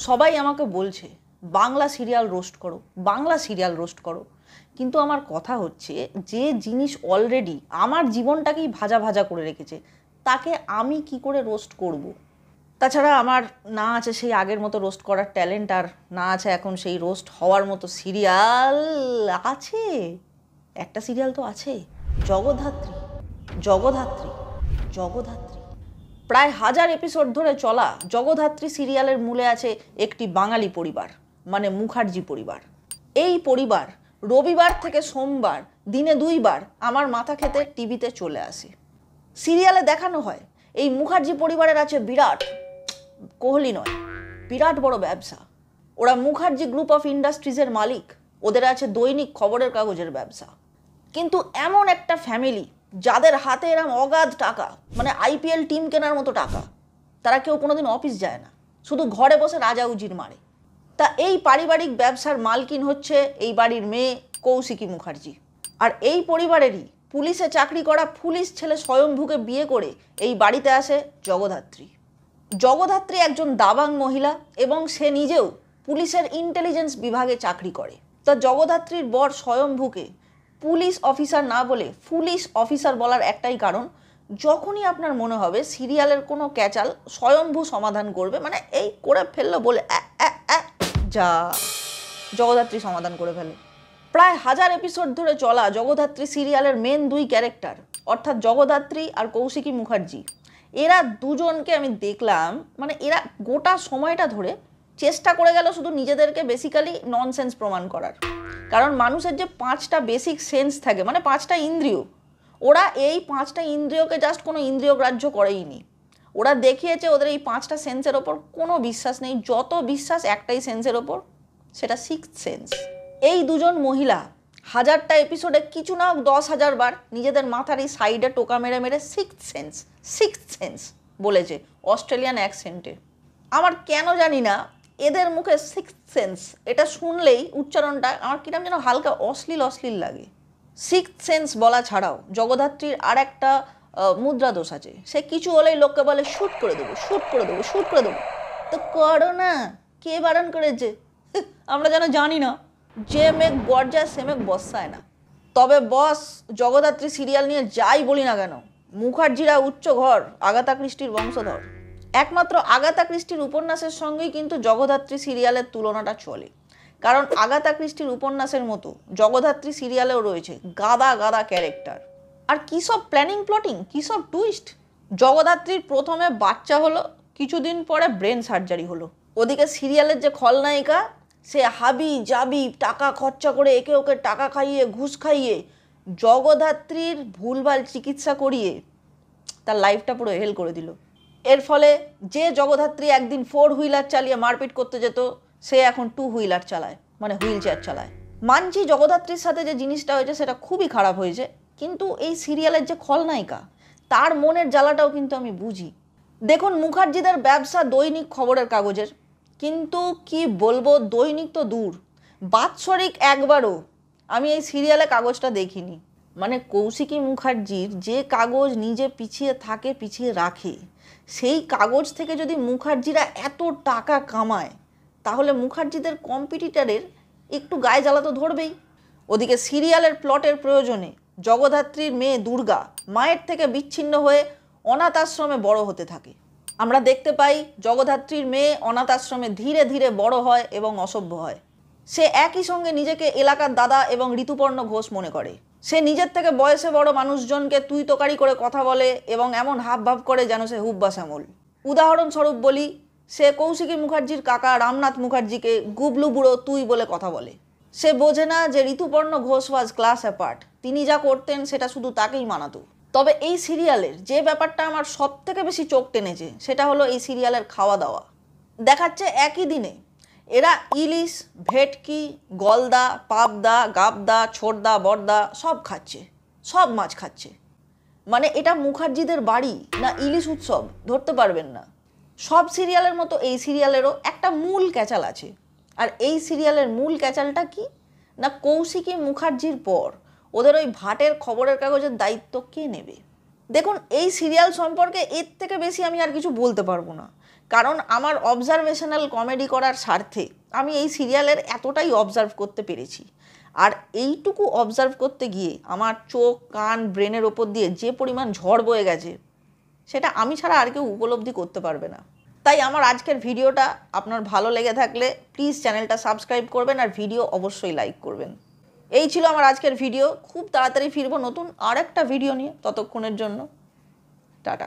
সবাই আমাকে বলছে বাংলা সিরিয়াল রোস্ট করো, বাংলা সিরিয়াল রোস্ট করো। কিন্তু আমার কথা হচ্ছে, যে জিনিস অলরেডি আমার জীবনটাকেই ভাজা ভাজা করে রেখেছে, তাকে আমি কি করে রোস্ট করব? তাছাড়া আমার না আছে সেই আগের মতো রোস্ট করার ট্যালেন্ট, আর না আছে এখন সেই রোস্ট হওয়ার মতো সিরিয়াল। আছে, একটা সিরিয়াল তো আছে, জগদ্ধাত্রী। জগদ্ধাত্রী জগদ্ধাত্রী প্রায় 1000 এপিসোড ধরে চলা জগদ্ধাত্রী সিরিয়ালের মূলে আছে একটি বাঙালি পরিবার, মানে মুখার্জি পরিবার। এই পরিবার রবিবার থেকে সোমবার দিনে 2 বার আমার মাথা খেতে টিভিতে চলে আসে। সিরিয়ালে দেখানো হয় এই মুখার্জি পরিবারের আছে বিরাট, কোহলি নয়, বিরাট বড় ব্যবসা। ওরা মুখার্জি গ্রুপ অফ ইন্ডাস্ট্রিজের মালিক, ওদের আছে দৈনিক খবরের কাগজের ব্যবসা। কিন্তু এমন একটা ফ্যামিলি যাদের হাতে এরম অগাধ টাকা, মানে আইপিএল টিম কেনার মতো টাকা, তারা কেউ কোনোদিন অফিস যায় না, শুধু ঘরে বসে রাজা উজির মারে। তা এই পারিবারিক ব্যবসার মালকিন হচ্ছে এই বাড়ির মেয়ে কৌশিকী মুখার্জি। আর এই পরিবারেরই পুলিশে চাকরি করা পুলিশ ছেলে স্বয়ম্ভুকে বিয়ে করে এই বাড়িতে আসে জগদ্ধাত্রী। জগদ্ধাত্রী একজন দাবাং মহিলা এবং সে নিজেও পুলিশের ইন্টেলিজেন্স বিভাগে চাকরি করে। তা জগদ্ধাত্রীর বর স্বয়ম্ভুকে পুলিশ অফিসার না বলে পুলিশ অফিসার বলার একটাই কারণ, যখনই আপনার মনে হবে সিরিয়ালের কোনো ক্যাচাল স্বয়ম্ভু সমাধান করবে, মানে এই করে ফেললো বলে যা জগদ্ধাত্রী সমাধান করে ফেলে। প্রায় 1000 এপিসোড ধরে চলা জগদ্ধাত্রী সিরিয়ালের মেন 2 ক্যারেক্টার, অর্থাৎ জগদ্ধাত্রী আর কৌশিকী মুখার্জি, এরা দুজনকে আমি দেখলাম, মানে এরা গোটা সময়টা ধরে চেষ্টা করে গেল শুধু নিজেদেরকে বেসিক্যালি ননসেন্স প্রমাণ করার। কারণ মানুষের যে 5টা বেসিক সেন্স থাকে, মানে 5টা ইন্দ্রিয়, ওরা এই 5টা ইন্দ্রিয়কে জাস্ট কোনো ইন্দ্রিয় গ্রাহ্য করেইনি। ওরা দেখিয়েছে ওদের এই 5টা সেন্সের ওপর কোনো বিশ্বাস নেই, যত বিশ্বাস একটাই সেন্সের ওপর, সেটা সিক্সথ সেন্স। এই দুজন মহিলা 1000টা এপিসোডে কিছু না 10,000 বার নিজেদের মাথার এই সাইডে টোকা মেরে মেরে সিক্সথ সেন্স বলেছে অস্ট্রেলিয়ান অ্যাকসেন্টে। আমার কেন জানি না এদের মুখে সিক্সথ সেন্স এটা শুনলেই উচ্চারণটা আমার কিরম যেন হালকা অশ্লীল লাগে। সিক্সথ সেন্স বলা ছাড়াও জগদ্ধাত্রীর আর একটা মুদ্রা দোষ আছে, সে কিছু হলেই লোককে বলে শ্যুট করে দেবো। তো করো না, কে বারণ করেছে? আমরা যেন জানি না যে মেঘ গর্জায় সে মেঘ বর্ষায় না। তবে বস, জগদ্ধাত্রী সিরিয়াল নিয়ে যাই বলি না কেন, মুখার্জিরা উচ্চ ঘর, আগাথা ক্রিস্টির বংশধর। একমাত্র আগাথা ক্রিস্টির উপন্যাসের সঙ্গেই কিন্তু জগদ্ধাত্রী সিরিয়ালের তুলনাটা চলে, কারণ আগাথা ক্রিস্টির উপন্যাসের মতো জগদ্ধাত্রী সিরিয়ালেও রয়েছে গাদা গাদা ক্যারেক্টার। আর কী সব প্ল্যানিং প্লটিং, কী সব টুইস্ট! জগদ্ধাত্রীর প্রথমে বাচ্চা হলো, কিছুদিন পরে ব্রেন সার্জারি হলো। ওদিকে সিরিয়ালের যে খলনায়িকা, সে হাবি জাবি টাকা খরচা করে একে ওকে টাকা খাইয়ে ঘুষ খাইয়ে জগদ্ধাত্রীর ভুলভাল চিকিৎসা করিয়ে তার লাইফটা পুরো হেল করে দিল। এর ফলে যে জগদ্ধাত্রী একদিন 4 হুইলার চালিয়ে মারপিট করতে যেত, সে এখন 2 হুইলার চালায়, মানে হুইল চেয়ার চালায়। মানছি জগদ্ধাত্রীর সাথে যে জিনিসটা হয়েছে সেটা খুবই খারাপ হয়েছে, কিন্তু এই সিরিয়ালের যে খলনায়িকা, তার মনের জ্বালাটাও কিন্তু আমি বুঝি। দেখুন, মুখার্জিদের ব্যবসা দৈনিক খবরের কাগজের, কিন্তু কি বলবো, দৈনিক তো দূর, বাৎসরিক একবারও আমি এই সিরিয়ালে কাগজটা দেখিনি। মানে কৌশিকী মুখার্জির যে কাগজ নিজে পিছিয়ে থাকে, পিছিয়ে রাখে, সেই কাগজ থেকে যদি মুখার্জিরা এত টাকা কামায়, তাহলে মুখার্জিদের কম্পিটিটরের একটু গায়ে জ্বালা তো ধরবেই। ওদিকে সিরিয়ালের প্লটের প্রয়োজনে জগদ্ধাত্রীর মেয়ে দুর্গা মায়ের থেকে বিচ্ছিন্ন হয়ে অনাথ আশ্রমে বড় হতে থাকে। আমরা দেখতে পাই জগদ্ধাত্রীর মেয়ে অনাথ আশ্রমে ধীরে ধীরে বড় হয় এবং অসভ্য হয়। সে একই সঙ্গে নিজেকে এলাকার দাদা এবং ঋতুপর্ণ ঘোষ মনে করে। সে নিজের থেকে বয়সে বড় মানুষজনকে তুই তোকারি করে কথা বলে এবং এমন হাবভাব করে যেন সে হুব্বা শ্যামল। উদাহরণস্বরূপ বলি, সে কৌশিকী মুখার্জির কাকা রামনাথ মুখার্জিকে গুবলু বুড়ো তুই বলে কথা বলে। সে বোঝে না যে ঋতুপর্ণ ঘোষ ওয়াজ ক্লাস অ্যাপার্ট, তিনি যা করতেন সেটা শুধু তাকেই মানাতো। তবে এই সিরিয়ালের যে ব্যাপারটা আমার সব থেকে বেশি চোখ টেনেছে, সেটা হলো এই সিরিয়ালের খাওয়া দাওয়া। দেখাচ্ছে একই দিনে এরা ইলিশ, ভেটকি, গলদা, পাবদা, গাবদা, ছোটদা, বড়দা সব খাচ্ছে, সব মাছ খাচ্ছে। মানে এটা মুখার্জিদের বাড়ি না ইলিশ উৎসব ধরতে পারবেন না। সব সিরিয়ালের মতো এই সিরিয়ালেরও একটা মূল ক্যাচাল আছে, আর এই সিরিয়ালের মূল ক্যাচালটা কি না, কৌশিকী মুখার্জির পর ওদের ওই ভাটের খবরের কাগজের দায়িত্ব কে নেবে? দেখুন, এই সিরিয়াল সম্পর্কে এর থেকে বেশি আমি আর কিছু বলতে পারবো না, কারণ আমার অবজারভেশনাল কমেডি করার স্বার্থে আমি এই সিরিয়ালের এতটাই অবজার্ভ করতে পেরেছি। আর এইটুকু অবজার্ভ করতে গিয়ে আমার চোখ, কান, ব্রেনের ওপর দিয়ে যে পরিমাণ ঝড় বয়ে গেছে, সেটা আমি ছাড়া আর কেউ উপলব্ধি করতে পারবে না। তাই আমার আজকের ভিডিওটা আপনার ভালো লেগে থাকলে প্লিজ চ্যানেলটা সাবস্ক্রাইব করবেন আর ভিডিও অবশ্যই লাইক করবেন। এই ছিল আমার আজকের ভিডিও। খুব তাড়াতাড়ি ফিরবো নতুন আর একটা ভিডিও নিয়ে। ততক্ষণের জন্য টাটা।